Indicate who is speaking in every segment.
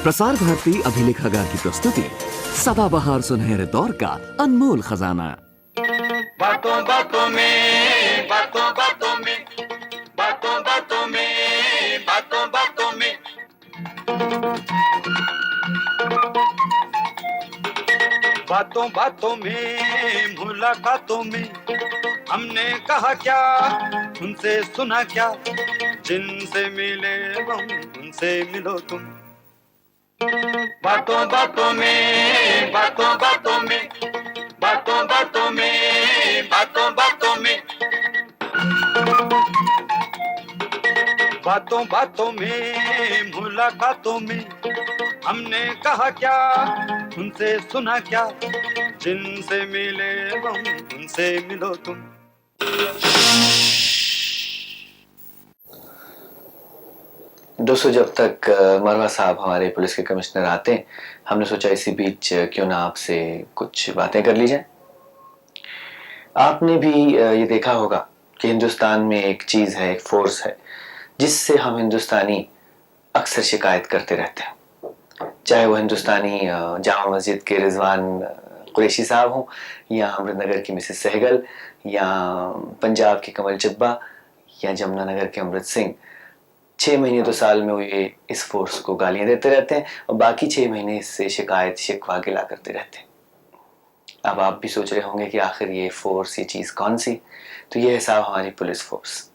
Speaker 1: प्रसार भारती अभिलेखागार की प्रस्तुति सदाबहार सुनहरे दौर का अनमोल खजाना।
Speaker 2: बातों बातों में, बातों बातों में, बातों बातों में, बातों बातों में, बातों बातों में, मुलाकातों में हमने कहा क्या, उनसे सुना क्या, जिनसे मिले हम उनसे मिलो तुम। बातों बातों में, बातों बातों में, बातों बातों में, बातों बातों में, बातों बातों में, मुलाकातों में हमने कहा क्या, उनसे सुना क्या, जिनसे मिले हम उनसे मिलो तुम।
Speaker 3: दोस्तों, जब तक मरवा साहब हमारे पुलिस के कमिश्नर आते हैं, हमने सोचा इसी बीच क्यों ना आपसे कुछ बातें कर ली जाए। आपने भी ये देखा होगा कि हिंदुस्तान में एक चीज़ है, एक फोर्स है जिससे हम हिंदुस्तानी अक्सर शिकायत करते रहते हैं। चाहे वो हिंदुस्तानी जामा मस्जिद के रिजवान कुरैशी साहब हों, या अमृतनगर की मिसेस सहगल, या पंजाब की कमल चिब्बा, या जमुनानगर के अमृत सिंह। 6 महीने तो साल में वो ये इस फोर्स को गालियां देते रहते हैं और बाकी 6 महीने इससे शिकायत शिकवा गिला करते रहते हैं। अब आप भी सोच रहे होंगे कि आखिर ये फोर्स, ये चीज़ कौन सी? तो ये है साहब हमारी पुलिस फोर्स।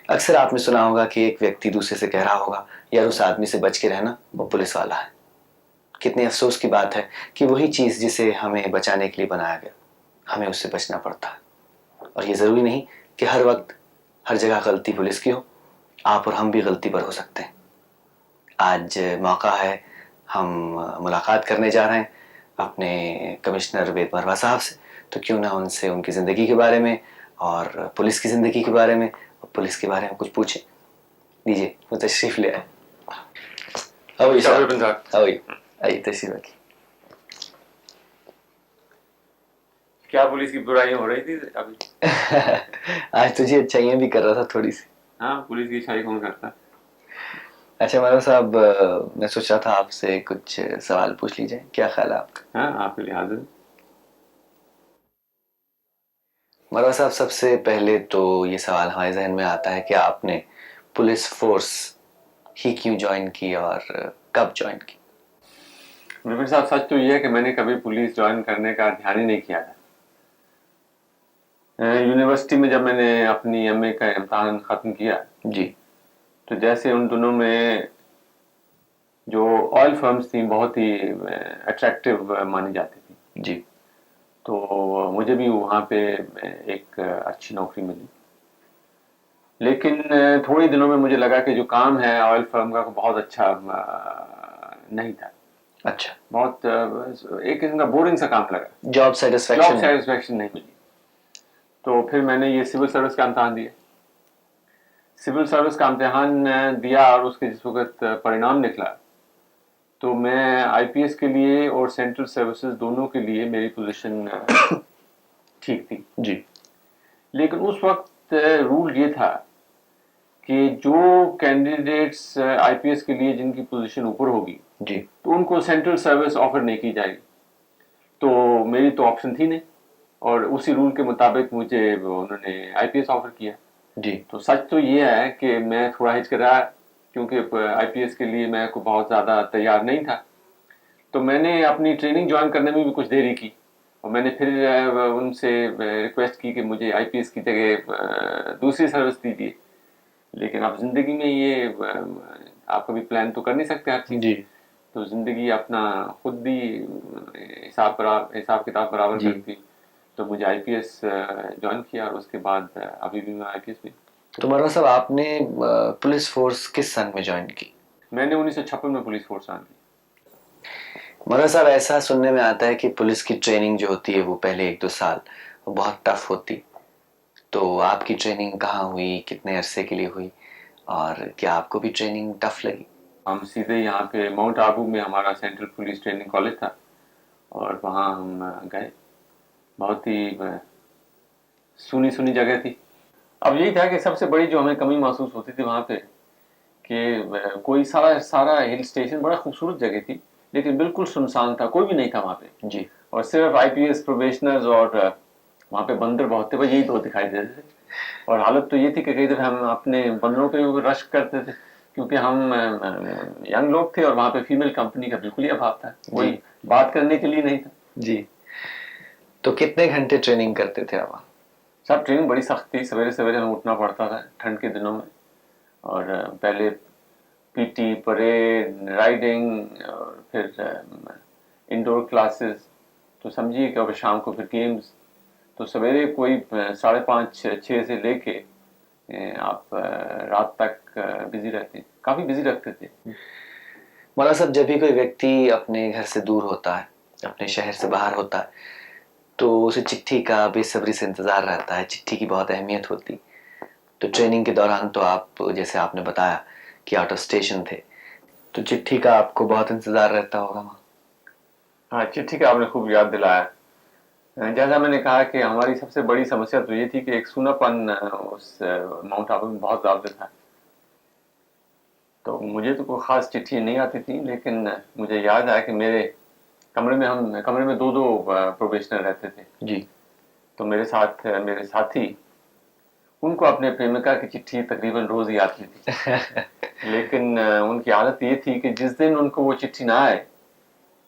Speaker 3: अक्सर आपने सुना होगा कि एक व्यक्ति दूसरे से कह रहा होगा, यार उस आदमी से बच के रहना, वो पुलिस वाला है। कितने अफसोस की बात है कि वही चीज़ जिसे हमें बचाने के लिए बनाया गया, हमें उससे बचना पड़ता है। और ये ज़रूरी नहीं कि हर वक्त हर जगह गलती पुलिस की हो, आप और हम भी गलती पर हो सकते हैं। आज मौका है, हम मुलाकात करने जा रहे हैं अपने कमिश्नर वेद मरवा साहब से, तो क्यों ना उनसे उनकी ज़िंदगी के बारे में और पुलिस की ज़िंदगी के बारे में और पुलिस के बारे में कुछ पूछें। लीजिए, वो तशरीफ ले आए। आइए तशरीफ रखिए।
Speaker 4: क्या पुलिस की बुराई हो रही थी अभी?
Speaker 3: आज तुझे अच्छाइयाँ भी कर रहा था थोड़ी सी।
Speaker 4: हाँ, पुलिस की अच्छाई कौन करता?
Speaker 3: अच्छा मरवा साहब, मैं सोच रहा था आपसे कुछ सवाल पूछ लीजिए, क्या ख्याल है आपका?
Speaker 4: हाँ, आपके लिए हाजिर।
Speaker 3: मरवा साहब, सबसे पहले तो ये सवाल हमारे जहन में आता है कि आपने पुलिस फोर्स ही क्यों ज्वाइन की और कब ज्वाइन की?
Speaker 4: विपिन साहब, सच तो ये है कि मैंने कभी पुलिस ज्वाइन करने का ध्यान ही नहीं किया था। यूनिवर्सिटी में जब मैंने अपनी एमए का इम्तहान खत्म किया
Speaker 3: जी,
Speaker 4: तो जैसे उन दोनों में जो ऑयल फर्म्स थी बहुत ही अट्रैक्टिव मानी जाती थी
Speaker 3: जी,
Speaker 4: तो मुझे भी वहाँ पे एक अच्छी नौकरी मिली। लेकिन थोड़े दिनों में मुझे लगा कि जो काम है ऑयल फर्म का बहुत अच्छा नहीं था।
Speaker 3: अच्छा,
Speaker 4: बहुत एक किस्म का बोरिंग सा काम लगा।
Speaker 3: जॉब
Speaker 4: सेटिस्फैक्शन नहीं मिली। तो फिर मैंने ये सिविल सर्विस का इम्तहान दिया। सिविल सर्विस का इम्तहान दिया और उसके जिस वक्त परिणाम निकला तो मैं आईपीएस के लिए और सेंट्रल सर्विसेज दोनों के लिए मेरी पोजीशन ठीक थी
Speaker 3: जी,
Speaker 4: लेकिन उस वक्त रूल ये था कि जो कैंडिडेट्स आईपीएस के लिए जिनकी पोजीशन ऊपर होगी
Speaker 3: जी,
Speaker 4: तो उनको सेंट्रल सर्विस ऑफर नहीं की जाएगी। तो मेरी तो ऑप्शन थी नहीं और उसी रूल के मुताबिक मुझे उन्होंने आईपीएस ऑफर किया।
Speaker 3: जी,
Speaker 4: तो सच तो ये है कि मैं थोड़ा हिचकिचाया क्योंकि आईपीएस के लिए मैं को बहुत ज़्यादा तैयार नहीं था। तो मैंने अपनी ट्रेनिंग ज्वाइन करने में भी कुछ देरी की और मैंने फिर उनसे रिक्वेस्ट की कि मुझे आईपीएस की जगह दूसरी सर्विस दीजिए। लेकिन अब जिंदगी में ये आप कभी प्लान तो कर नहीं सकते हर चीज़।
Speaker 3: जी,
Speaker 4: तो जिंदगी अपना खुद भी हिसाब किताब बराबर
Speaker 3: जी।
Speaker 4: करती। तो मुझे आईपीएस ज्वाइन किया और उसके बाद अभी भी मैं आईपीएस में।
Speaker 3: तो मरवा साहब, आपने पुलिस फोर्स किस सन में ज्वाइन की?
Speaker 4: मैंने 1956 में पुलिस फोर्स ज्वाइन की।
Speaker 3: मरवा साहब, ऐसा सुनने में आता है कि पुलिस की ट्रेनिंग जो होती है वो पहले 1-2 साल वो बहुत टफ होती। तो आपकी ट्रेनिंग कहाँ हुई, कितने अरसे के लिए हुई और क्या आपको भी ट्रेनिंग टफ लगी?
Speaker 4: हम सीधे यहाँ पे माउंट आबू में हमारा सेंट्रल पुलिस ट्रेनिंग कॉलेज था और वहाँ हम गए। बहुत ही सुनी सुनी जगह थी। अब यही था कि सबसे बड़ी जो हमें कमी महसूस होती थी वहाँ पे कि कोई सारा सारा हिल स्टेशन बड़ा खूबसूरत जगह थी, लेकिन बिल्कुल सुनसान था, कोई भी नहीं था वहाँ पे।
Speaker 3: जी।
Speaker 4: और सिर्फ आईपीएस प्रोबेशनर्स और वहाँ पे बंदर बहुत थे, बस यही दो दिखाई देते थे। और हालत तो ये थी कि कई दफे हम अपने बंदरों पे भी रश करते थे, क्योंकि हम यंग लोग थे और वहाँ पे फीमेल कंपनी का बिल्कुल ही अभाव था, कोई बात करने के लिए नहीं था।
Speaker 3: जी। तो कितने घंटे ट्रेनिंग करते थे आप?
Speaker 4: सब ट्रेनिंग बड़ी सख्त थी, सवेरे सवेरे हमें उठना पड़ता था ठंड के दिनों में। और पहले पीटी, परेड, राइडिंग, और फिर इंडोर क्लासेस, तो समझिए कि और शाम को फिर गेम्स। तो सवेरे कोई 5:30-6 से लेके आप रात तक बिजी रहते, काफी बिजी रखते थे।
Speaker 3: मौलाना साहब, जब भी कोई व्यक्ति अपने घर से दूर होता है, अपने शहर से बाहर होता है, तो उसे चिट्ठी का बेसब्री से इंतजार रहता है, चिट्ठी की बहुत अहमियत होती। तो ट्रेनिंग के दौरान तो आप, जैसे आपने बताया कि आउट ऑफ स्टेशन थे, तो चिट्ठी का आपको बहुत इंतजार रहता होगा वहाँ।
Speaker 4: हाँ, चिट्ठी का आपने खूब याद दिलाया। जैसा मैंने कहा कि हमारी सबसे बड़ी समस्या तो ये थी कि एक सूनापन उस माउंट आबू में बहुत ज्यादा था। तो मुझे तो कोई खास चिट्ठी नहीं आती थी, लेकिन मुझे याद आया कि मेरे कमरे में दो दो प्रोबेशनर रहते थे।
Speaker 3: जी।
Speaker 4: तो मेरे साथ मेरे साथी, उनको अपने प्रेमिका की चिट्ठी तकरीबन रोज ही आती थी। लेकिन उनकी हालत ये थी कि जिस दिन उनको वो चिट्ठी ना आए,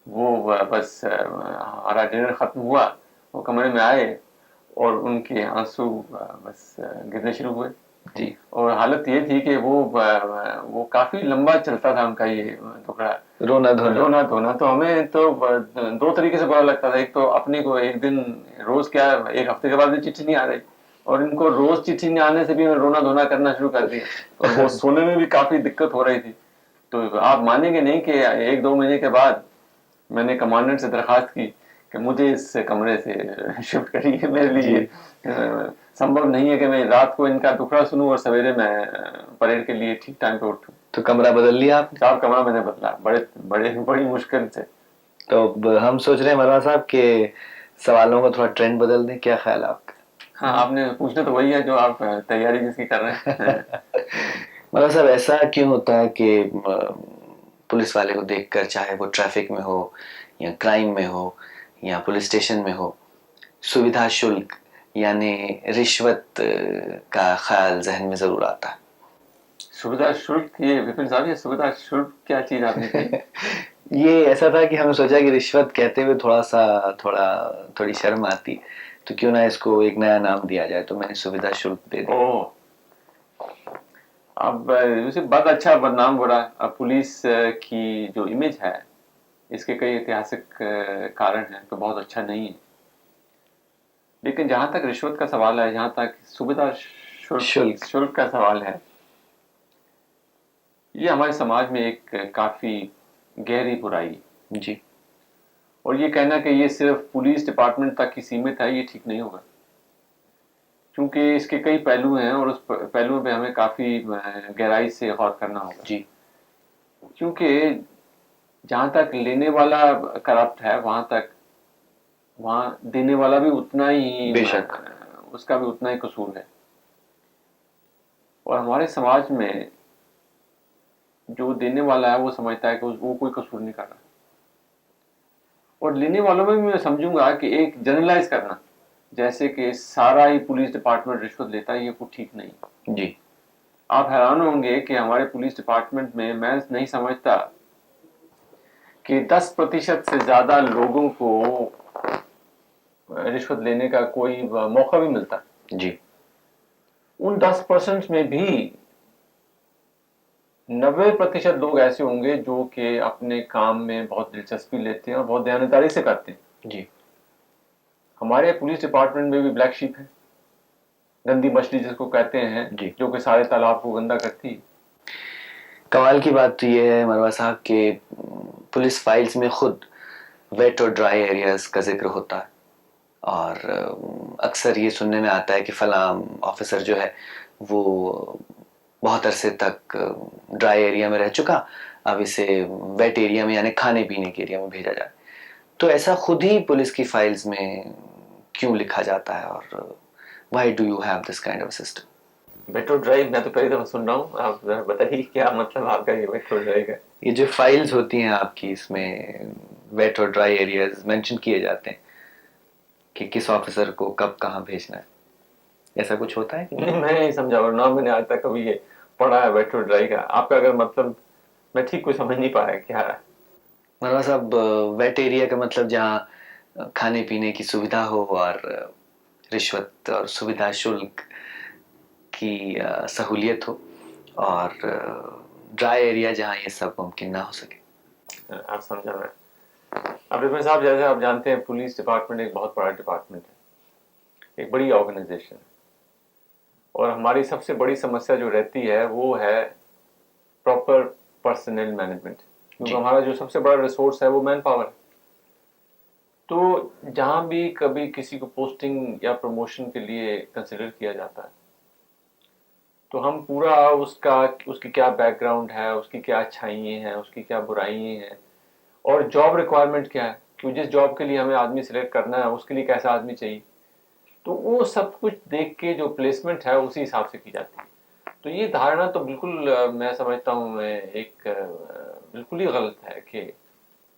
Speaker 4: वो बस हमारा डिनर खत्म हुआ, वो कमरे में आए और उनके आंसू बस गिरने शुरू हुए।
Speaker 3: जी।
Speaker 4: और हालत ये थी कि वो काफी लंबा चलता था उनका ये टुकड़ा रोना धोना। तो हमें तो दो तरीके से बुरा लगता था। एक तो अपने को एक दिन, रोज क्या, एक हफ्ते के बाद भी चिट्ठी नहीं आ रही, और इनको रोज चिट्ठी नहीं आने से भी रोना धोना करना शुरू कर दिया, और वो सोने में भी काफी दिक्कत हो रही थी। तो आप मानेंगे नहीं कि 1-2 महीने के बाद मैंने कमांडेंट से दरखास्त की कि मुझे इस कमरे से शिफ्ट करिए। मेरे लिए संभव नहीं है कि मैं रात को इनका दुखड़ा सुनूं और सवेरे मैं परेड के लिए ठीक टाइम पे उठूं।
Speaker 3: तो कमरा बदल लिया आपने?
Speaker 4: साहब, कमरा मैंने बदला, बड़ी मुश्किल से।
Speaker 3: तो अब हम सोच रहे हैं मरवा साहब के सवालों को थोड़ा ट्रेंड बदल दें, क्या ख्याल है आपका?
Speaker 4: हाँ, आपने पूछना तो वही है जो आप तैयारी जिसकी कर रहे हैं।
Speaker 3: मरवा साहब, ऐसा क्यों होता है कि पुलिस वाले को देखकर, चाहे वो ट्रैफिक में हो या क्राइम में हो या पुलिस स्टेशन में हो, सुविधा शुल्क यानी रिश्वत का ख्याल जहन में जरूर आता है?
Speaker 4: सुविधा शुल्क, ये विपिन साहब, ये सुविधा शुल्क क्या चीज आपने कही?
Speaker 3: ये ऐसा था कि हमने सोचा कि रिश्वत कहते हुए थोड़ी शर्म आती, तो क्यों ना इसको एक नया नाम दिया जाए, तो मैंने सुविधा शुल्क दे दिया।
Speaker 4: ओह, अब उसे बहुत अच्छा बदनाम हो रहा। अब पुलिस की जो इमेज है, इसके कई ऐतिहासिक कारण हैं, तो बहुत अच्छा नहीं है। लेकिन जहां तक रिश्वत का सवाल है, जहां तक सुविधा शुल्क का सवाल है, ये हमारे समाज में एक काफी गहरी बुराई।
Speaker 3: जी।
Speaker 4: और ये कहना कि ये सिर्फ पुलिस डिपार्टमेंट तक ही सीमित है, ये ठीक नहीं होगा, क्योंकि इसके कई पहलू हैं और उस पहलुओं पे हमें काफी गहराई से गौर करना होगा।
Speaker 3: जी।
Speaker 4: क्योंकि जहां तक लेने वाला करप्ट है, वहां देने वाला भी उतना ही,
Speaker 3: बेशक,
Speaker 4: उसका भी उतना ही कसूर है। और हमारे समाज में जो देने वाला है वो समझता है कि वो कोई कसूर नहीं कर रहा, और लेने वालों में भी मैं समझूंगा कि एक जनरलाइज करना, जैसे कि सारा ही पुलिस डिपार्टमेंट रिश्वत लेता है, ये कुछ ठीक नहीं।
Speaker 3: जी।
Speaker 4: आप हैरान होंगे कि हमारे पुलिस डिपार्टमेंट में, मैं नहीं समझता कि 10% से ज्यादा लोगों को रिश्वत लेने का कोई मौका भी मिलता।
Speaker 3: जी।
Speaker 4: उन 10% में भी 90% लोग ऐसे होंगे जो कि अपने काम में बहुत दिलचस्पी लेते हैं और बहुत ध्यानदारी से करते हैं।
Speaker 3: जी।
Speaker 4: हमारे पुलिस डिपार्टमेंट में भी ब्लैक शीप है, गंदी मछली जिसको कहते हैं, जो कि सारे तालाब को गंदा करती है।
Speaker 3: कमाल की बात तो ये है मरवा साहब कि पुलिस फाइल्स में खुद वेट और ड्राई एरियाज का जिक्र होता है, और अक्सर ये सुनने में आता है कि फला ऑफिसर जो है वो बहुत अरसे तक ड्राई एरिया में रह चुका, अब इसे वेट एरिया में यानी खाने पीने के एरिया में भेजा जाए। तो ऐसा खुद ही पुलिस की फाइल्स में क्यों लिखा जाता है, और why do you have this kind of system?
Speaker 4: Metro drive मैं तो पहली दफा सुन रहा हूँ, आप जरा बताइए क्या मतलब आपका ये मेट्रो ड्राइव है।
Speaker 3: ये जो फाइल्स होती हैं आपकी, इसमें वेट और ड्राई एरियाज मेंशन किए जाते हैं कि किस ऑफिसर को कब कहाँ भेजना है। ऐसा कुछ होता है कि नहीं?
Speaker 4: नहीं, मैं नहीं समझा, और ना मैंने आज तक कभी ये पढ़ा है मेट्रो ड्राइव का। आपका अगर मतलब मैं ठीक कोई समझ नहीं पाया क्या है।
Speaker 3: मरवा साहब, वेट एरिया का मतलब जहाँ खाने पीने की सुविधा हो और रिश्वत और सुविधा शुल्क की सहूलियत हो, और ड्राई एरिया जहाँ ये सब मुमकिन ना हो सके।
Speaker 4: आप समझा मैं। अब रिपन साहब, जैसे आप जानते हैं पुलिस डिपार्टमेंट एक बहुत बड़ा डिपार्टमेंट है, एक बड़ी ऑर्गेनाइजेशन है, और हमारी सबसे बड़ी समस्या जो रहती है वो है प्रॉपर पर्सनल मैनेजमेंट, क्योंकि
Speaker 3: जी।
Speaker 4: हमारा जो सबसे बड़ा रिसोर्स है वो मैन पावर है। तो जहां भी कभी किसी को पोस्टिंग या प्रमोशन के लिए कंसिडर किया जाता है, तो हम पूरा उसकी क्या बैकग्राउंड है, उसकी क्या अच्छाइयाँ हैं, उसकी क्या बुराइयाँ हैं, और जॉब रिक्वायरमेंट क्या है, क्योंकि जिस जॉब के लिए हमें आदमी सिलेक्ट करना है उसके लिए कैसा आदमी चाहिए, तो वो सब कुछ देख के जो प्लेसमेंट है उसी हिसाब से की जाती है। तो ये धारणा तो बिल्कुल मैं समझता हूँ एक बिल्कुल ही गलत है कि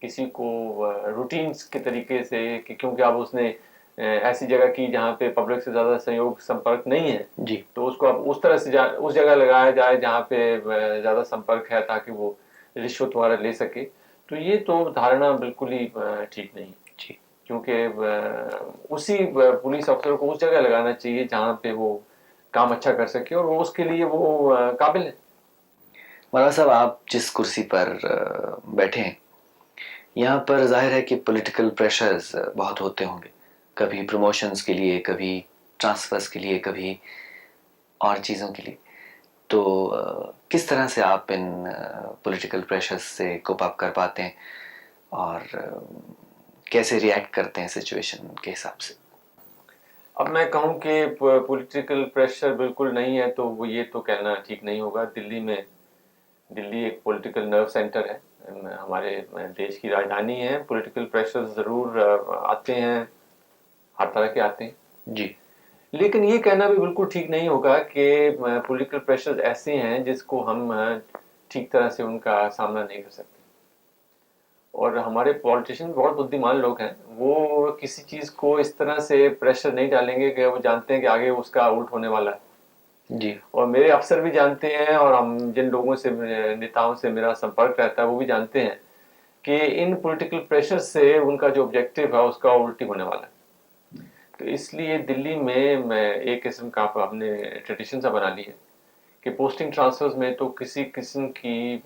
Speaker 4: किसी को रूटीन्स के तरीके से, कि क्योंकि अब उसने ऐसी जगह की जहाँ पे पब्लिक से ज़्यादा सहयोग संपर्क नहीं है,
Speaker 3: जी।
Speaker 4: तो उसको अब उस तरह से उस जगह लगाया जाए जहाँ पे ज़्यादा संपर्क है, ताकि वो रिश्वत वगैरह ले सके। तो ये तो धारणा बिल्कुल ही ठीक नहीं है,
Speaker 3: जी।
Speaker 4: क्योंकि उसी पुलिस अफसर को उस जगह लगाना चाहिए जहाँ पे वो काम अच्छा कर सके और वो उसके लिए वो काबिल है।
Speaker 3: मरवा साहब, आप जिस कुर्सी पर बैठे हैं, यहाँ पर जाहिर है कि पॉलिटिकल प्रेशर्स बहुत होते होंगे, कभी प्रमोशंस के लिए, कभी ट्रांसफर्स के लिए, कभी और चीज़ों के लिए। तो किस तरह से आप इन पॉलिटिकल प्रेशर्स से कोप अप कर पाते हैं, और कैसे रिएक्ट करते हैं सिचुएशन के हिसाब से?
Speaker 4: अब मैं कहूँ कि पॉलिटिकल प्रेशर बिल्कुल नहीं है, तो वो ये तो कहना ठीक नहीं होगा। दिल्ली एक पॉलिटिकल नर्व सेंटर है, हमारे देश की राजधानी है। पॉलिटिकल प्रेशर ज़रूर आते हैं, हर तरह के आते हैं,
Speaker 3: जी।
Speaker 4: लेकिन ये कहना भी बिल्कुल ठीक नहीं होगा कि पॉलिटिकल प्रेशर ऐसे हैं जिसको हम ठीक तरह से उनका सामना नहीं कर सकते। और हमारे पॉलिटिशियन बहुत बुद्धिमान लोग हैं, वो किसी चीज़ को इस तरह से प्रेशर नहीं डालेंगे कि वो जानते हैं कि आगे उसका उल्ट होने वाला है।
Speaker 3: जी।
Speaker 4: और मेरे अफसर भी जानते हैं, और हम जिन लोगों से, नेताओं से मेरा संपर्क रहता है, वो भी जानते हैं कि इन पॉलिटिकल प्रेशर से उनका जो ऑब्जेक्टिव है उसका उल्टी होने वाला है। तो इसलिए दिल्ली में मैं एक किस्म का हमने ट्रेडिशन सा बना ली है कि पोस्टिंग ट्रांसफर्स में तो किसी किस्म की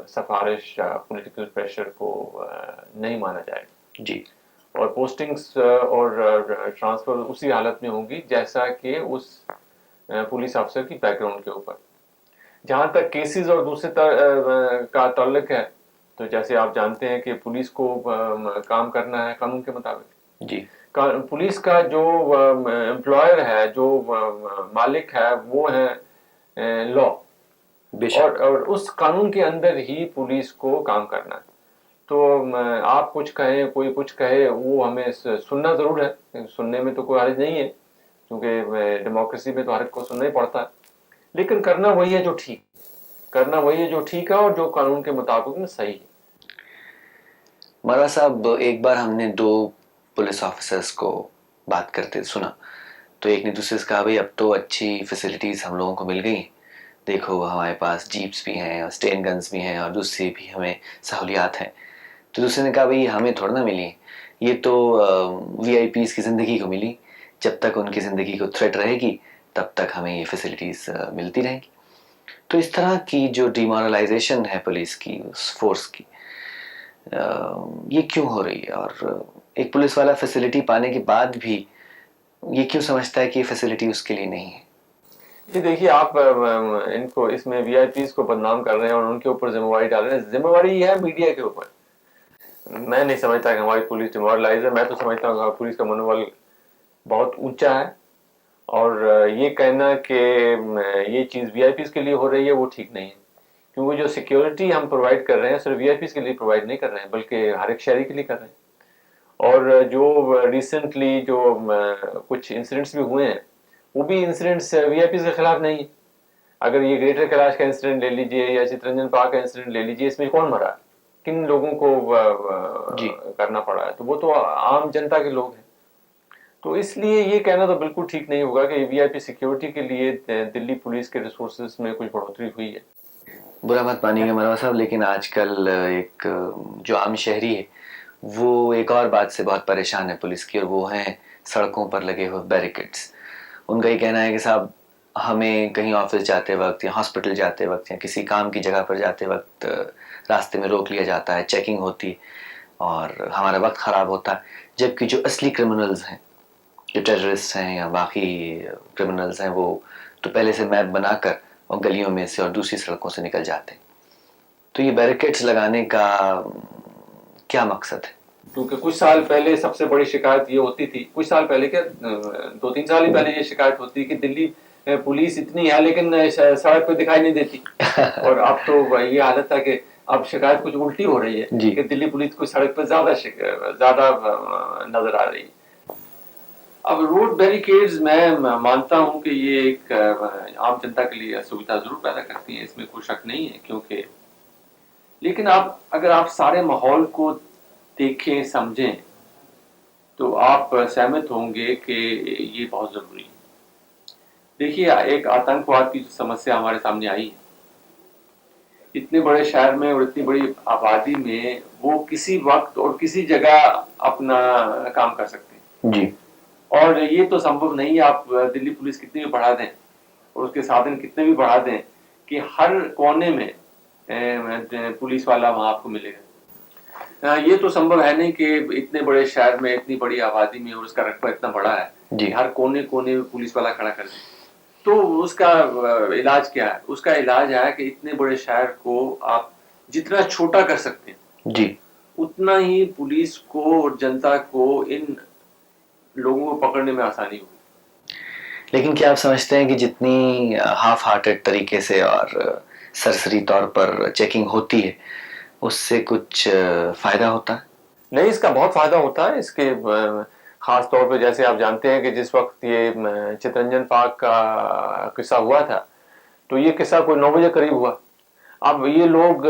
Speaker 4: सिफारिश या पॉलिटिकल प्रेशर को नहीं माना जाएगा।
Speaker 3: जी।
Speaker 4: और पोस्टिंग्स और ट्रांसफर उसी हालत में होंगी जैसा कि उस पुलिस अफसर की बैकग्राउंड के ऊपर। जहाँ तक केसेस और दूसरे का ताल्लुक है, तो जैसे आप जानते हैं कि पुलिस को काम करना है कानून के मुताबिक।
Speaker 3: जी।
Speaker 4: पुलिस का जो एम्प्लॉयर है, जो मालिक है, वो है लॉ,
Speaker 3: बेशक।
Speaker 4: और उस कानून के अंदर ही पुलिस को काम करना है। तो आप कुछ कहें, कोई कुछ कहे, वो हमें सुनना जरूर है, सुनने में तो कोई हर्ज नहीं है, क्योंकि डेमोक्रेसी में तो हर एक को सुनना ही पड़ता है, लेकिन करना वही है जो ठीक, करना वही है जो ठीक है और जो कानून के मुताबिक में सही है।
Speaker 3: मरवा साहब, एक बार हमने दो पुलिस ऑफिसर्स को बात करते सुना, तो एक ने दूसरे से कहा, भाई अब तो अच्छी फैसिलिटीज़ हम लोगों को मिल गई, देखो हमारे पास जीप्स भी हैं और स्टेन गन्स भी हैं और दूसरी भी हमें सहूलियात हैं। तो दूसरे ने कहा, भाई हमें थोड़ा ना मिली, ये तो वीआईपीज़ की ज़िंदगी को मिली, जब तक उनकी ज़िंदगी को थ्रेट रहेगी तब तक हमें ये फैसिलिटीज़ मिलती रहेंगी। तो इस तरह की जो डिमोरलाइजेशन है पुलिस की, उस फोर्स की, ये क्यों हो रही है? और एक पुलिस वाला फैसिलिटी पाने के बाद भी ये क्यों समझता है कि ये फैसिलिटी उसके लिए नहीं है?
Speaker 4: ये देखिए, आप इनको इसमें वीआईपीज को बदनाम कर रहे हैं और उनके ऊपर जिम्मेवारी डाल रहे हैं। जिम्मेवारी है मीडिया के ऊपर। मैं नहीं समझता कि हमारी पुलिस डिमोरलाइज है। मैं तो समझता हूँ कि पुलिस का मनोबल बहुत ऊंचा है, और ये कहना कि ये चीज़ वीआईपीज के लिए हो रही है वो ठीक नहीं है, क्योंकि जो सिक्योरिटी हम प्रोवाइड कर रहे हैं सिर्फ वीआईपीज के लिए प्रोवाइड नहीं कर रहे हैं, बल्कि हर एक शहरी के लिए कर रहे हैं। और जो रिसेंटली जो कुछ इंसिडेंट्स भी हुए हैं, वो भी इंसिडेंट्स वीआईपी के खिलाफ नहीं है। अगर ये ग्रेटर कैलाश का इंसिडेंट ले लीजिए या चितरंजन पार्क का इंसिडेंट ले लीजिए, इसमें कौन मरा, किन लोगों को
Speaker 3: जी।
Speaker 4: करना पड़ा है, तो वो तो आम जनता के लोग हैं। तो इसलिए ये कहना तो बिल्कुल ठीक नहीं होगा कि वीआईपी सिक्योरिटी के लिए दिल्ली पुलिस के रिसोर्सेज में कुछ बढ़ोतरी हुई है।
Speaker 3: बुरा मत मानिएगा मरवा साहब, लेकिन आजकल एक जो आम शहरी है वो एक और बात से बहुत परेशान है पुलिस की, और वो है सड़कों पर लगे हुए बैरिकेड्स। उनका ये कहना है कि साहब हमें कहीं ऑफिस जाते वक्त या हॉस्पिटल जाते वक्त या किसी काम की जगह पर जाते वक्त रास्ते में रोक लिया जाता है, चेकिंग होती है और हमारा वक्त ख़राब होता है, जबकि जो असली क्रिमिनल्स हैं, जो टेररिस्ट हैं या बाकी क्रिमिनल्स हैं, वो तो पहले से मैप बनाकर और गलियों में से और दूसरी सड़कों से निकल जाते हैं। तो ये बैरिकेड्स लगाने का क्या मकसद है?
Speaker 4: क्योंकि कुछ साल पहले सबसे बड़ी शिकायत ये होती थी, कुछ साल पहले क्या 2-3 साल ही पहले ये शिकायत होती कि दिल्ली पुलिस इतनी है लेकिन सड़क पे दिखाई नहीं देती। और अब तो ये हालत है कि अब शिकायत कुछ उल्टी हो रही है कि दिल्ली पुलिस को सड़क पर ज्यादा नजर आ रही है। अब रोड बैरिकेड्स मैं मानता हूं कि ये एक आम जनता के लिए असुविधा जरूर पैदा करती है, इसमें कोई शक नहीं है, क्योंकि लेकिन अगर आप सारे माहौल को देखें समझें तो आप सहमत होंगे कि ये बहुत जरूरी है। देखिए, एक आतंकवाद की जो समस्या हमारे सामने आई है, इतने बड़े शहर में और इतनी बड़ी आबादी में वो किसी वक्त और किसी जगह अपना काम कर सकते हैं
Speaker 3: जी।
Speaker 4: और ये तो संभव नहीं है आप दिल्ली पुलिस कितनी भी बढ़ा दें और उसके साधन कितने भी बढ़ा दें कि हर कोने में पुलिस वाला वहां आपको मिलेगा। ये तो संभव है नहीं कि इतने बड़े शहर में इतनी बड़ी आबादी में और उसका रकबा इतना बड़ा है कि हर कोने कोने में पुलिस वाला खड़ा कर दें। तो उसका इलाज क्या है? उसका इलाज है कि इतने बड़े शहर को आप जितना छोटा कर सकते हैं
Speaker 3: जी,
Speaker 4: उतना ही पुलिस को और जनता को इन लोगों को पकड़ने में आसानी होगी।
Speaker 3: लेकिन क्या आप समझते हैं कि जितनी हाफ हार्टेड तरीके से और सरसरी तौर पर चेकिंग होती है उससे कुछ फायदा होता है?
Speaker 4: नहीं, इसका बहुत फायदा होता है। इसके खास तौर पे जैसे आप जानते हैं कि जिस वक्त ये चितरंजन पार्क का किस्सा हुआ था, तो ये किस्सा कोई 9 बजे करीब हुआ। अब ये लोग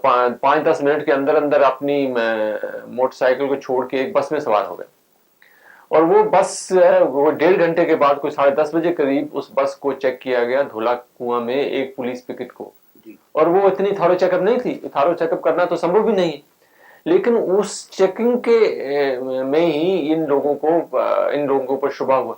Speaker 4: 5-10 मिनट के अंदर अंदर अपनी मोटरसाइकिल को छोड़ के एक बस में सवार हो गए और वो बस वो 1.5 घंटे के बाद कोई 10:30 बजे करीब उस बस को चेक किया गया धोला कुआं में एक पुलिस पिकेट को, और वो इतनी थारो चेकअप नहीं थी, थारो चेकअप करना तो संभव भी नहीं है, लेकिन उस चेकिंग के में ही इन लोगों के ऊपर शुबा हुआ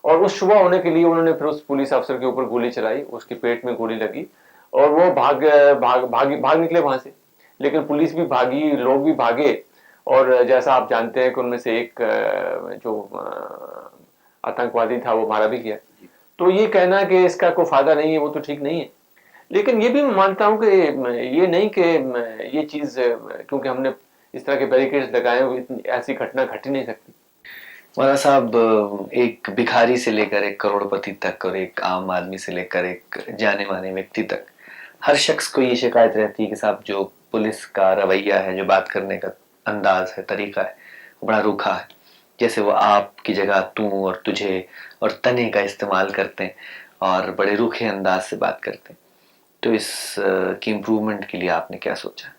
Speaker 4: और उस शुबा होने के लिए उन्होंने फिर उस पुलिस अफसर के ऊपर गोली चलाई, उसके पेट में गोली लगी और वो भाग निकले वहां से। लेकिन पुलिस भी भागी, लोग भी भागे और जैसा आप जानते हैं कि उनमें से एक जो आतंकवादी था वो मारा भी गया। तो ये कहना कि इसका कोई फायदा नहीं है वो तो ठीक नहीं है, लेकिन ये भी मैं मानता हूं कि ये नहीं कि ये चीज क्योंकि हमने इस तरह के बैरिकेड्स लगाए हुए ऐसी घटना घट ही नहीं सकती।
Speaker 3: मौलाना साहब, एक भिखारी से लेकर एक करोड़पति तक और एक आम आदमी से लेकर एक जाने माने व्यक्ति तक हर शख्स को ये शिकायत रहती है कि साहब जो पुलिस का रवैया है, जो बात करने का अंदाज है, तरीका है, वो बड़ा रूखा है। जैसे वो आपकी जगह तू और तुझे और तने का इस्तेमाल करते हैं और बड़े रूखे अंदाज से बात करते हैं। तो इस की इम्प्रूवमेंट के लिए आपने क्या सोचा?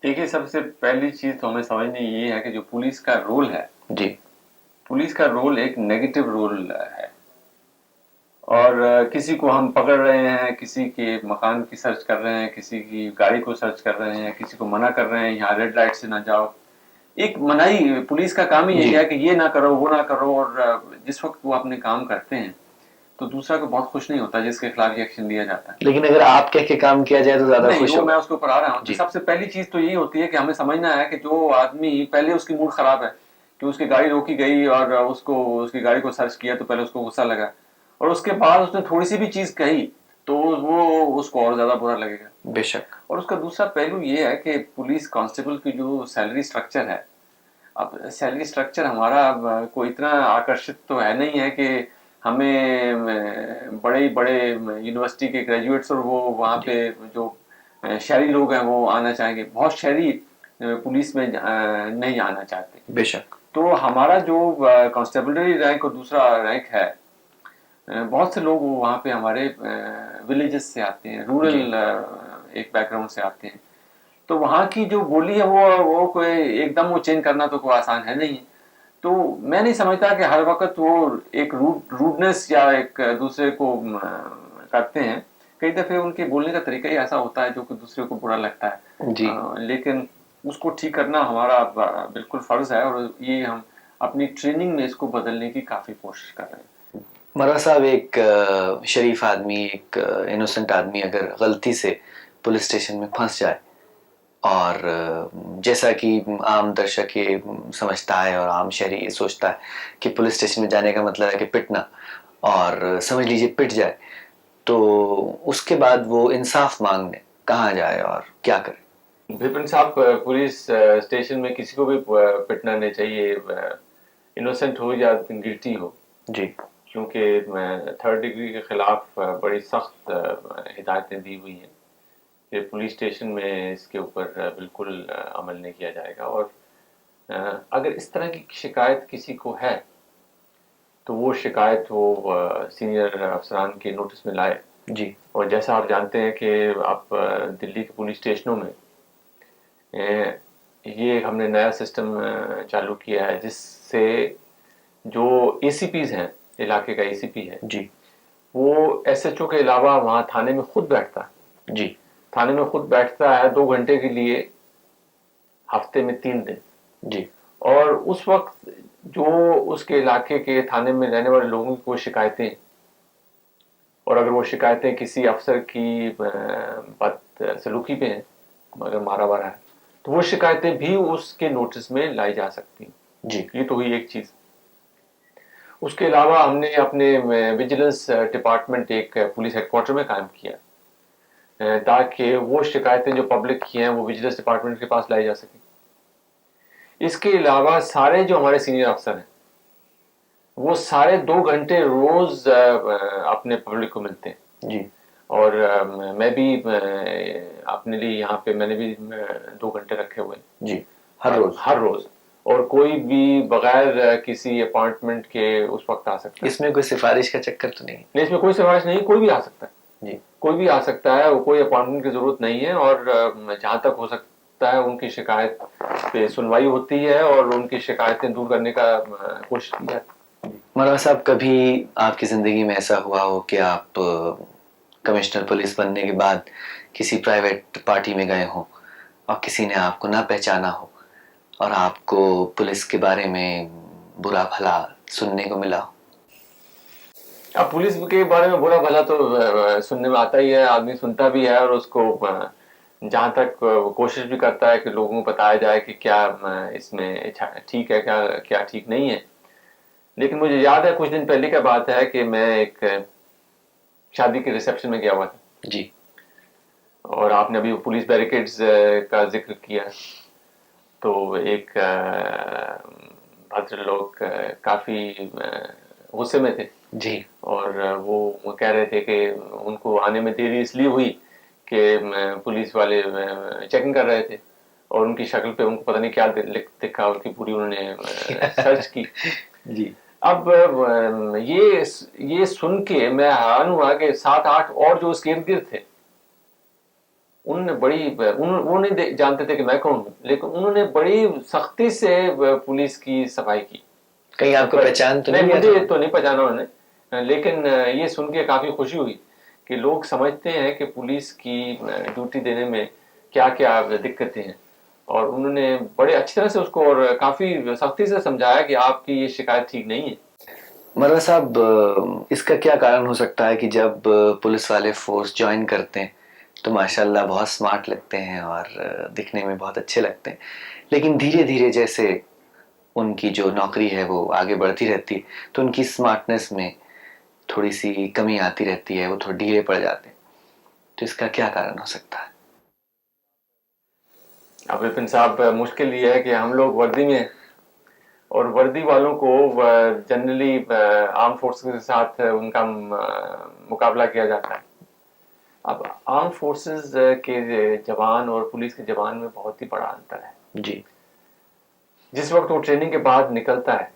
Speaker 4: देखिए, सबसे पहली चीज तो हमें समझनी ये है कि जो पुलिस का रोल है
Speaker 3: जी,
Speaker 4: पुलिस का रोल एक नेगेटिव रोल है और किसी को हम पकड़ रहे हैं, किसी के मकान की सर्च कर रहे हैं, किसी की गाड़ी को सर्च कर रहे हैं, किसी को मना कर रहे हैं यहाँ रेड लाइट से ना जाओ। एक मनाही पुलिस का काम ही यही है कि ये ना करो, वो ना करो, और जिस वक्त वो अपने काम करते हैं तो दूसरा को बहुत खुश नहीं होता जिसके खिलाफ ये एक्शन लिया जाता है।
Speaker 3: लेकिन अगर आप कह के काम किया जाए तो ज्यादा खुश हो।
Speaker 4: मैं उसके ऊपर आ रहा हूँ। सबसे पहली चीज तो यही होती है कि हमें समझना है कि जो आदमी पहले उसकी मूड खराब है कि उसकी गाड़ी रोकी गई और उसकी गाड़ी को सर्च किया तो पहले उसको गुस्सा लगा और उसके बाद उसने थोड़ी सी भी चीज कही तो वो उसको और ज्यादा बुरा लगेगा।
Speaker 3: बेशक।
Speaker 4: और उसका दूसरा पहलू ये है कि पुलिस कांस्टेबल की जो सैलरी स्ट्रक्चर है, अब सैलरी स्ट्रक्चर हमारा कोई इतना आकर्षित तो है नहीं है कि हमें बड़े बड़े यूनिवर्सिटी के ग्रेजुएट्स और वो वहाँ पे जो शहरी लोग हैं वो आना चाहेंगे। बहुत शहरी पुलिस में नहीं आना चाहते।
Speaker 3: बेशक।
Speaker 4: तो हमारा जो कांस्टेबलरी रैंक और दूसरा रैंक है, बहुत से लोग वहाँ पे हमारे विलेजेस से आते हैं, रूरल एक बैकग्राउंड से आते हैं। तो वहाँ की जो बोली है वो कोई एकदम वो चेंज करना तो कोई आसान है नहीं। तो मैं नहीं समझता कि हर वक्त वो एक रूडनेस या एक दूसरे को करते हैं। कई दफे उनके बोलने का तरीका ही ऐसा होता है जो कि दूसरे को बुरा लगता है।
Speaker 3: जी।
Speaker 4: लेकिन उसको ठीक करना हमारा बिल्कुल फर्ज है, और ये हम अपनी ट्रेनिंग में इसको बदलने की काफी कोशिश कर रहे हैं।
Speaker 3: मरवा साहब, एक शरीफ आदमी, एक इनोसेंट आदमी अगर गलती से पुलिस स्टेशन में फंस जाए और जैसा कि आम दर्शक ये समझता है और आम शहरी ये सोचता है कि पुलिस स्टेशन में जाने का मतलब है कि पिटना, और समझ लीजिए पिट जाए, तो उसके बाद वो इंसाफ मांगने कहाँ जाए और क्या करे?
Speaker 4: विपिन साहब, पुलिस स्टेशन में किसी को भी पिटना नहीं चाहिए, इनोसेंट हो या गिल्टी हो।
Speaker 3: जी।
Speaker 4: क्योंकि थर्ड डिग्री के खिलाफ बड़ी सख्त हिदायतें दी हुई हैं कि पुलिस स्टेशन में इसके ऊपर बिल्कुल अमल नहीं किया जाएगा। और अगर इस तरह की शिकायत किसी को है तो वो शिकायत वो सीनियर अफसरान के नोटिस में लाए।
Speaker 3: जी।
Speaker 4: और जैसा आप जानते हैं कि आप दिल्ली के पुलिस स्टेशनों में ये हमने नया सिस्टम चालू किया है, जिससे जो एसीपीज हैं, इलाके का एसीपी है
Speaker 3: जी।
Speaker 4: वो एसएचओ के अलावा वहाँ थाने में खुद बैठता है।
Speaker 3: जी।
Speaker 4: थाने में खुद बैठता है 2 घंटे के लिए, हफ्ते में 3 दिन।
Speaker 3: जी।
Speaker 4: और उस वक्त जो उसके इलाके के थाने में रहने वाले लोगों की कोई शिकायतें, और अगर वो शिकायतें किसी अफसर की बदसलूकी पे हैं, अगर मारा वारा है, तो वो शिकायतें भी उसके नोटिस में लाई जा सकती हैं।
Speaker 3: जी।
Speaker 4: ये तो हुई एक चीज। उसके अलावा हमने अपने विजिलेंस डिपार्टमेंट एक पुलिस हेडक्वार्टर में कायम किया, ताकि वो शिकायतें जो पब्लिक की हैं वो विजिलेंस डिपार्टमेंट के पास लाई जा सके। इसके अलावा सारे जो हमारे सीनियर अफसर हैं वो सारे 2 घंटे रोज अपने पब्लिक को मिलते हैं।
Speaker 3: जी।
Speaker 4: और मैं भी अपने लिए यहाँ पे मैंने भी 2 घंटे रखे हुए हैं।
Speaker 3: जी। हर रोज।
Speaker 4: और कोई भी बगैर किसी अपॉइंटमेंट के उस वक्त आ सकता है।
Speaker 3: इसमें कोई सिफारिश का चक्कर तो नहीं?
Speaker 4: नहीं, इसमें कोई सिफारिश नहीं, कोई भी आ सकता है।
Speaker 3: जी।
Speaker 4: कोई भी आ सकता है, कोई अपॉइंटमेंट की जरूरत नहीं है। और जहाँ तक हो सकता है उनकी शिकायत पे सुनवाई होती है और उनकी शिकायतें दूर करने का कोशिश की जाती है।
Speaker 3: मरवा साहब, कभी आपकी जिंदगी में ऐसा हुआ हो कि आप कमिश्नर पुलिस बनने के बाद किसी प्राइवेट पार्टी में गए हो और किसी ने आपको ना पहचाना हो और आपको पुलिस के बारे में बुरा भला सुनने को मिला हो?
Speaker 4: अब पुलिस के बारे में बुरा भला तो सुनने में आता ही है, आदमी सुनता भी है और उसको जहाँ तक कोशिश भी करता है कि लोगों को बताया जाए कि क्या इसमें ठीक है, क्या क्या ठीक नहीं है। लेकिन मुझे याद है कुछ दिन पहले की बात है कि मैं एक शादी के रिसेप्शन में गया हुआ था।
Speaker 3: जी।
Speaker 4: और आपने अभी पुलिस बैरिकेड्स का जिक्र किया, तो एक भद्र लोग काफी गुस्से में थे।
Speaker 3: जी।
Speaker 4: और वो कह रहे थे कि उनको आने में देरी इसलिए हुई कि पुलिस वाले चेकिंग कर रहे थे और उनकी शक्ल पे उनको पता नहीं क्या दिखा, उनकी पूरी उन्होंने सर्च की।
Speaker 3: जी।
Speaker 4: अब ये सुन के मैं हैरान हुआ कि 7-8 और जो उसके इर्द गिर्द थे उन्होंने वो नहीं जानते थे कि मैं कौन हूँ, लेकिन उन्होंने बड़ी सख्ती से पुलिस की सफाई की।
Speaker 3: कहीं आपको पहचान तो नहीं?
Speaker 4: मुझे तो नहीं पहचाना उन्होंने, लेकिन ये सुन के काफी खुशी हुई कि लोग समझते हैं कि पुलिस की ड्यूटी देने में क्या क्या दिक्कतें हैं। और उन्होंने बड़े अच्छी तरह से उसको और काफी सख्ती से समझाया कि आपकी ये शिकायत ठीक नहीं है।
Speaker 3: मरवा साहब, इसका क्या कारण हो सकता है कि जब पुलिस वाले फोर्स ज्वाइन करते हैं तो माशाल्लाह बहुत स्मार्ट लगते हैं और दिखने में बहुत अच्छे लगते हैं, लेकिन धीरे धीरे जैसे उनकी जो नौकरी है वो आगे बढ़ती रहती है तो उनकी स्मार्टनेस में थोड़ी सी कमी आती रहती है, वो थोड़े ढीले पड़ जाते हैं। तो इसका क्या कारण हो सकता है?
Speaker 4: अब विपिन साहब, मुश्किल ये है कि हम लोग वर्दी में हैं और वर्दी वालों को जनरली आर्म फोर्सेस के साथ उनका मुकाबला किया जाता है। अब आर्म फोर्सेस के जवान और पुलिस के जवान में बहुत ही बड़ा अंतर है।
Speaker 3: जी।
Speaker 4: जिस वक्त वो ट्रेनिंग के बाद निकलता है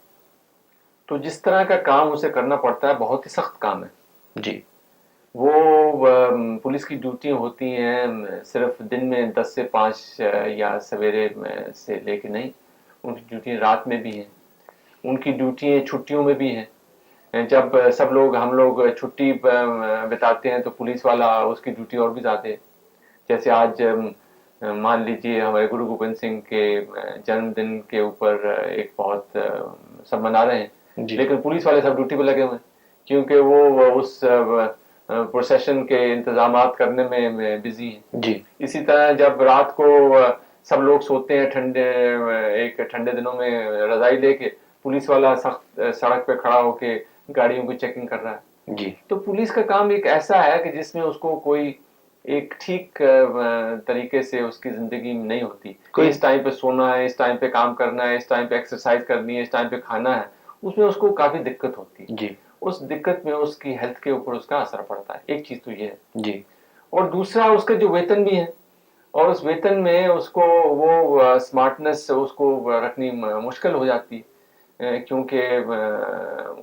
Speaker 4: तो जिस तरह का काम उसे करना पड़ता है बहुत ही सख्त काम है
Speaker 3: जी
Speaker 4: वो पुलिस की ड्यूटी होती हैं सिर्फ दिन में 10 से 5 या सवेरे से लेके नहीं, उनकी ड्यूटी रात में भी हैं, उनकी ड्यूटी छुट्टियों में भी हैं। जब सब लोग हम लोग छुट्टी बिताते हैं तो पुलिस वाला उसकी ड्यूटी और भी ज़्यादा है। जैसे आज मान लीजिए हमारे गुरु गोबिंद सिंह के जन्मदिन के ऊपर एक बहुत सब मना रहे हैं,
Speaker 3: जी
Speaker 4: लेकिन पुलिस वाले सब ड्यूटी पे लगे हुए हैं क्योंकि वो उस प्रोसेशन के इंतजामात करने में बिजी हैं।
Speaker 3: जी
Speaker 4: इसी तरह जब रात को सब लोग सोते हैं एक ठंडे दिनों में रजाई लेके, पुलिस वाला सख्त सड़क पे खड़ा होके गाड़ियों की चेकिंग कर रहा है।
Speaker 3: जी
Speaker 4: तो पुलिस का काम एक ऐसा है कि जिसमें उसको कोई एक ठीक तरीके से उसकी जिंदगी नहीं होती।
Speaker 3: कोई
Speaker 4: इस टाइम पे सोना है, इस टाइम पे काम करना है, इस टाइम पे एक्सरसाइज करनी है, इस टाइम पे खाना है, उसमें उसको काफी दिक्कत होती है।
Speaker 3: जी
Speaker 4: उस दिक्कत में उसकी हेल्थ के ऊपर उसका असर पड़ता है। एक चीज तो ये है,
Speaker 3: जी
Speaker 4: और दूसरा उसका जो वेतन भी है, और उस वेतन में उसको वो स्मार्टनेस उसको रखनी मुश्किल हो जाती है क्योंकि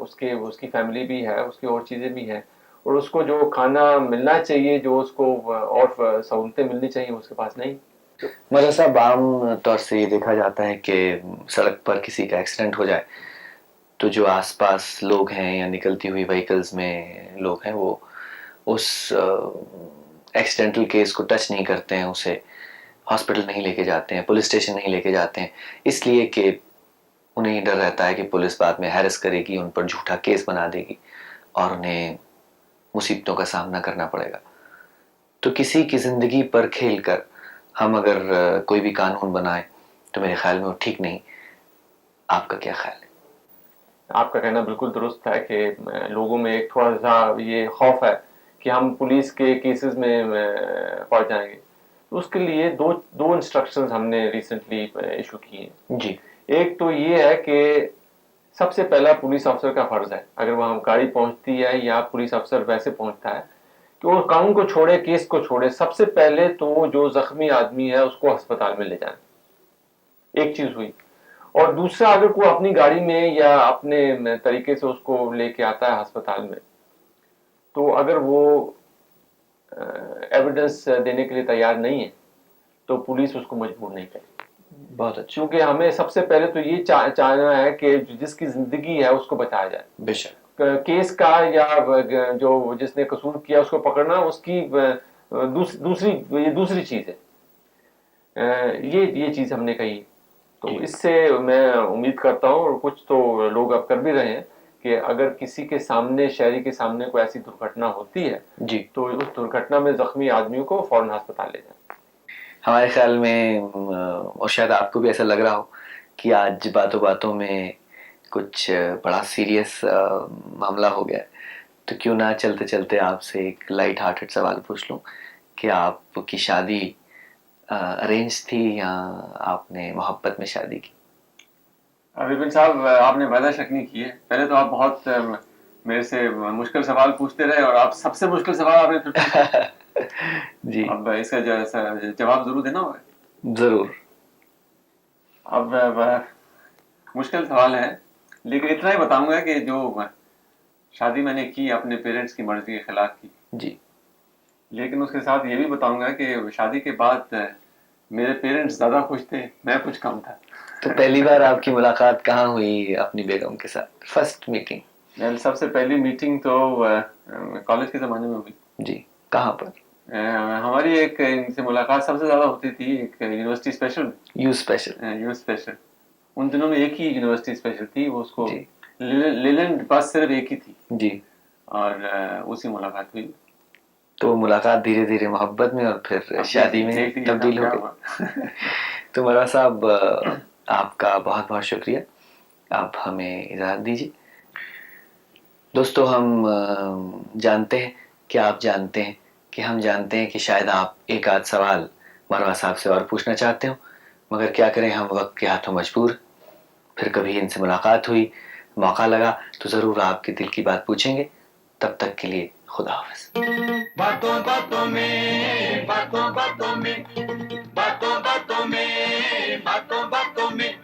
Speaker 4: उसके उसकी फैमिली भी है, उसकी और चीज़ें भी हैं, और उसको जो खाना मिलना चाहिए, जो उसको और सहूलतें मिलनी चाहिए, उसके पास नहीं।
Speaker 3: मगर साहब आम तौर से ये देखा जाता है कि सड़क पर किसी का एक्सीडेंट हो जाए तो जो आसपास लोग हैं या निकलती हुई व्हीकल्स में लोग हैं वो उस एक्सीडेंटल केस को टच नहीं करते हैं, उसे हॉस्पिटल नहीं लेके जाते हैं, पुलिस स्टेशन नहीं लेके जाते हैं, इसलिए कि उन्हें ये डर रहता है कि पुलिस बाद में हैरेस करेगी, उन पर झूठा केस बना देगी और उन्हें मुसीबतों का सामना करना पड़ेगा। तो किसी की ज़िंदगी पर खेल कर हम अगर कोई भी कानून बनाए तो मेरे ख्याल में वो ठीक नहीं। आपका क्या ख्याल है?
Speaker 4: आपका कहना बिल्कुल दुरुस्त है कि लोगों में एक थोड़ा सा ये खौफ है कि हम पुलिस के केसेस में पड़ जाएंगे। तो उसके लिए दो दो इंस्ट्रक्शंस हमने रिसेंटली इशू किए हैं।
Speaker 3: जी
Speaker 4: एक तो ये है कि सबसे पहला पुलिस अफसर का फर्ज है, अगर वहां गाड़ी पहुंचती है या पुलिस अफसर वैसे पहुंचता है, कि वो कानून को छोड़े, केस को छोड़े, सबसे पहले तो जो जख्मी आदमी है उसको अस्पताल में ले जाए। एक चीज हुई। और दूसरा, अगर कोई अपनी गाड़ी में या अपने तरीके से उसको लेके आता है अस्पताल में, तो अगर वो एविडेंस देने के लिए तैयार नहीं है तो पुलिस उसको मजबूर नहीं करेगी।
Speaker 3: बहुत अच्छा।
Speaker 4: क्योंकि हमें सबसे पहले तो ये चाहना है कि जिसकी जिंदगी है उसको बचाया जाए।
Speaker 3: बेशक
Speaker 4: केस का या जो जिसने कसूर किया उसको पकड़ना उसकी दूसरी चीज है। ये चीज हमने कही। तो इससे मैं उम्मीद करता हूँ, और कुछ तो लोग अब कर भी रहे हैं, कि अगर किसी के सामने, शहरी के सामने कोई ऐसी दुर्घटना होती है
Speaker 3: जी
Speaker 4: तो उस दुर्घटना में जख्मी आदमियों को फौरन अस्पताल ले जाए।
Speaker 3: हमारे ख्याल में और शायद आपको भी ऐसा लग रहा हो कि आज बातों बातों में कुछ बड़ा सीरियस मामला हो गया है, तो क्यों ना चलते चलते आपसे एक लाइट हार्टेड सवाल पूछ लूं कि आपकी शादी अरेंज थी या आपने मोहब्बत में शादी की?
Speaker 4: विपिन साहब, आपने वादा शक नहीं की है। पहले तो आप बहुत मेरे से मुश्किल सवाल पूछते रहे, और आप सबसे मुश्किल सवाल आपने फिर पूछा।
Speaker 3: जी
Speaker 4: अब इसका जवाब जरूर देना होगा।
Speaker 3: जरूर।
Speaker 4: अब मुश्किल सवाल है, लेकिन इतना ही बताऊंगा कि जो शादी मैंने की अपने पेरेंट्स की मर्जी के खिलाफ की
Speaker 3: जी,
Speaker 4: लेकिन उसके साथ ये भी बताऊंगा कि शादी के बाद मेरे पेरेंट्स ज्यादा खुश थे, मैं कुछ कम था।
Speaker 3: तो पहली बार आपकी मुलाकात कहाँ हुई अपनी बेगम के साथ, फर्स्ट मीटिंग?
Speaker 4: सबसे पहली मीटिंग तो कॉलेज के ज़माने में हुई।
Speaker 3: जी, कहाँ पर?
Speaker 4: हमारी एक इनसे मुलाकात सबसे ज़्यादा होती थी एक university special.
Speaker 3: You special?
Speaker 4: You special. उन दिनों में एक ही यूनिवर्सिटी स्पेशल थी, वो उसको
Speaker 3: जी
Speaker 4: लेलैंड बस सिर्फ एक ही थी,
Speaker 3: जी।
Speaker 4: और उसी मुलाकात हुई।
Speaker 3: तो मुलाकात धीरे धीरे मोहब्बत में और फिर शादी में तब्दील हो गई। तो मरवा साहब, आपका बहुत बहुत शुक्रिया, आप हमें इजाज़त दीजिए। दोस्तों, हम जानते हैं कि आप जानते हैं कि हम जानते हैं कि शायद आप एक आध सवाल मरवा साहब से और पूछना चाहते हो, मगर क्या करें, हम वक्त के हाथों मजबूर। फिर कभी इनसे मुलाकात हुई, मौका लगा तो ज़रूर आपके दिल की बात पूछेंगे। तब तक के लिए खुदा हाफ़िज़।
Speaker 2: बातों बातों में, बातों बातों में, बातों बातों में, बातों बातों में